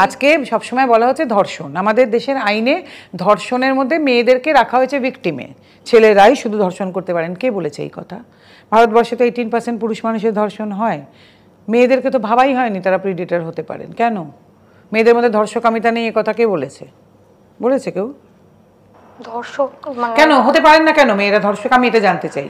আজকে সবসময় বলা হচ্ছে ধর্ষণ, আমাদের দেশের আইনে ধর্ষণের মধ্যে মেয়েদেরকে রাখা হয়েছে ভিকটিমে, ছেলেরাই শুধু ধর্ষণ করতে পারেন। কে বলেছে এই কথা? ভারতবর্ষে তো 18% পুরুষ মানুষের ধর্ষণ হয়, মেয়েদেরকে তো ভাবাই হয়নি তারা প্রিডেটর হতে পারেন। কেন মেয়েদের মধ্যে ধর্ষকামিতা নেই, এ কথা কে বলেছে? বলেছে কেউ? ধর্ষক কেন হতে পারেন না? কেন মেয়েরা ধর্ষক? আমি এটা জানতে চাই।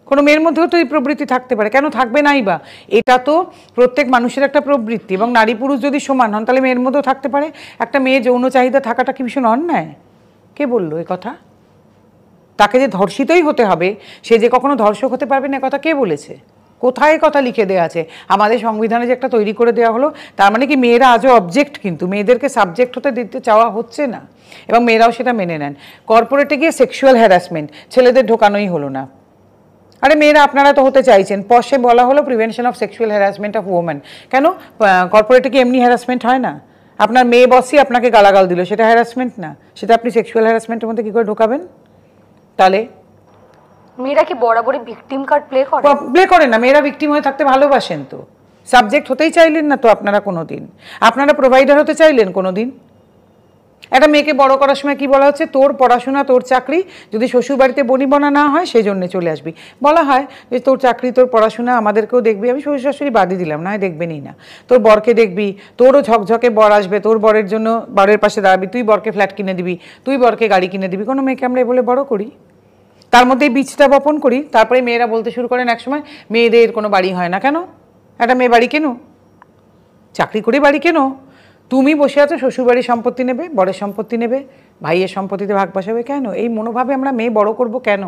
কোনো মেয়ের মধ্যেও তো এই প্রবৃত্তি থাকতে পারে, কেন থাকবে নাই বা? এটা তো প্রত্যেক মানুষের একটা প্রবৃত্তি, এবং নারী পুরুষ যদি সমান হন তাহলে মেয়ের মধ্যেও থাকতে পারে। একটা মেয়ে যৌন চাহিদা থাকাটা কি ভীষণ অন্যায়? কে বললো এ কথা? তাকে যে ধর্ষিতই হতে হবে, সে যে কখনো ধর্ষক হতে পারবে না, কথা কে বলেছে? কোথায় কথা লিখে দেওয়া আছে? আমাদের সংবিধানে যে একটা তৈরি করে দেওয়া হলো, তার মানে কি মেয়েরা আজও অবজেক্ট? কিন্তু মেয়েদেরকে সাবজেক্ট হতে দিতে চাওয়া হচ্ছে না, এবং মেয়েরাও সেটা মেনে নেন। কর্পোরেটে গিয়ে সেক্সুয়াল হ্যারাসমেন্ট, ছেলেদের ঢোকানোই হলো না। আরে মেয়েরা আপনারা তো হতে চাইছেন, পশে বলা হলো prevention of sexual harassment of women. কেন কর্পোরেটে কি এমনি হ্যারাসমেন্ট হয় না? আপনার মেয়ে বসই আপনাকে গালাগাল দিল, সেটা হ্যারাসমেন্ট না? সেটা আপনি সেক্সুয়াল হ্যারাসমেন্টের মধ্যে কী করে ঢোকাবেন? তাহলে মেয়েরা কি বরাবরই ভিকটিম কার্ড প্লে করে না? মেয়েরা ভিকটিম হয়ে থাকতে ভালোবাসেন তো, সাবজেক্ট হতেই চাইলেন না তো আপনারা কোনো দিন। আপনারা প্রোভাইডার হতে চাইলেন কোনো দিন? একটা মেয়েকে বড় করার সময় কি বলা হচ্ছে? তোর পড়াশোনা, তোর চাকরি, যদি শ্বশুর বাড়িতে বনিবনা না হয় সেই জন্য চলে আসবি। বলা হয় যে তোর চাকরি, তোর পড়াশোনা, আমাদেরকেও দেখবি। আমি শ্বশুর শাশুড়ি বাদই দিলাম, না হয় দেখবেনই না। তোর বরকে দেখবি, তোরও ঝকঝকে বর আসবে, তোর বরের জন্য বরের পাশে দাঁড়াবি, তুই বরকে ফ্ল্যাট কিনে দিবি, তুই বরকে গাড়ি কিনে দিবি। কোনো মেয়েকে আমরা বলে বড় করি, তার মধ্যে বীজটা বপন করি। তারপরে মেয়েরা বলতে শুরু করেন একসময় মেয়েদের কোনো বাড়ি হয় না। কেন? একটা মেয়ে বাড়ি কেন? চাকরি করে বাড়ি কেন? তুমি বসে আছো, শ্বশুরবাড়ির সম্পত্তি নেবে, বরের সম্পত্তি নেবে, ভাইয়ের সম্পত্তিতে ভাগ বসাবে। কেন এই মনোভাবে আমরা মেয়ে বড় করব? কেন?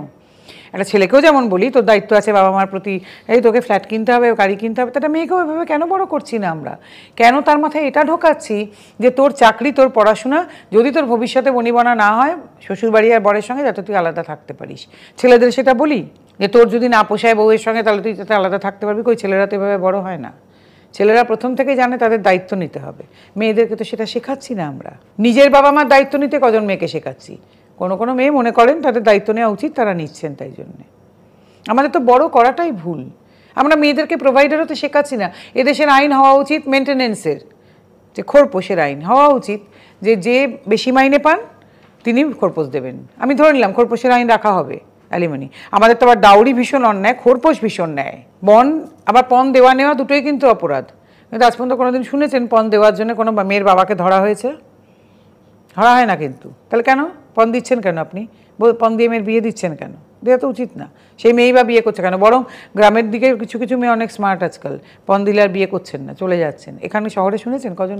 একটা ছেলেকেও যেমন বলি তোর দায়িত্ব আছে বাবা মার প্রতি, এই তোকে ফ্ল্যাট কিনতে হবে, গাড়ি কিনতে হবে, তাটা মেয়েকেও এভাবে কেন বড় করছি না আমরা? কেন তার মাথায় এটা ঢোকাচ্ছি যে তোর চাকরি, তোর পড়াশোনা, যদি তোর ভবিষ্যতে বনিবনা না হয় শ্বশুরবাড়ি আর বরের সঙ্গে, যাতে তুই আলাদা থাকতে পারিস। ছেলেদের সেটা বলি যে তোর যদি না পোষায় বউয়ের সঙ্গে, তাহলে তুই যাতে আলাদা থাকতে পারবি। কই ছেলেরা তো এভাবে বড় হয় না। ছেলেরা প্রথম থেকেই জানে তাদের দায়িত্ব নিতে হবে। মেয়েদেরকে তো সেটা শেখাচ্ছি না আমরা। নিজের বাবা মার দায়িত্ব নিতে কজন মেয়েকে শেখাচ্ছি? কোনো কোনো মেয়ে মনে করেন তাদের দায়িত্ব নেওয়া উচিত, তারা নিচ্ছেন। তাই জন্যে আমাদের তো বড় করাটাই ভুল। আমরা মেয়েদেরকে প্রোভাইডারও তো শেখাচ্ছি না। এদেশের আইন হওয়া উচিত মেনটেনেন্সের, যে খোরপোশের আইন হওয়া উচিত, যে যে বেশি মাইনে পান তিনি খোরপোশ দেবেন। আমি ধরে নিলাম খোরপোশের আইন রাখা হবে, অ্যালিমনি। আমাদের তো আবার ডাউরি ভীষণ অন্যায়, খোরপোশ ভীষণ ন্যায়। বন আবার পণ দেওয়া নেওয়া দুটোই কিন্তু অপরাধ। কিন্তু আজ পর্যন্ত কোনোদিন শুনেছেন পণ দেওয়ার জন্য কোনো মেয়ের বাবাকে ধরা হয়েছে? ধরা হয় না কিন্তু। তাহলে কেন পণ দিচ্ছেন? কেন আপনি পণ দিয়ে মেয়ের বিয়ে দিচ্ছেন কেন? দেওয়া তো উচিত না। সেই মেয়েই বা বিয়ে করছে কেন? বরং গ্রামের দিকে কিছু কিছু মেয়ে অনেক স্মার্ট আজকাল, পণ দিলে আর বিয়ে করছেন না, চলে যাচ্ছেন। এখানে শহরে শুনেছেন কজন?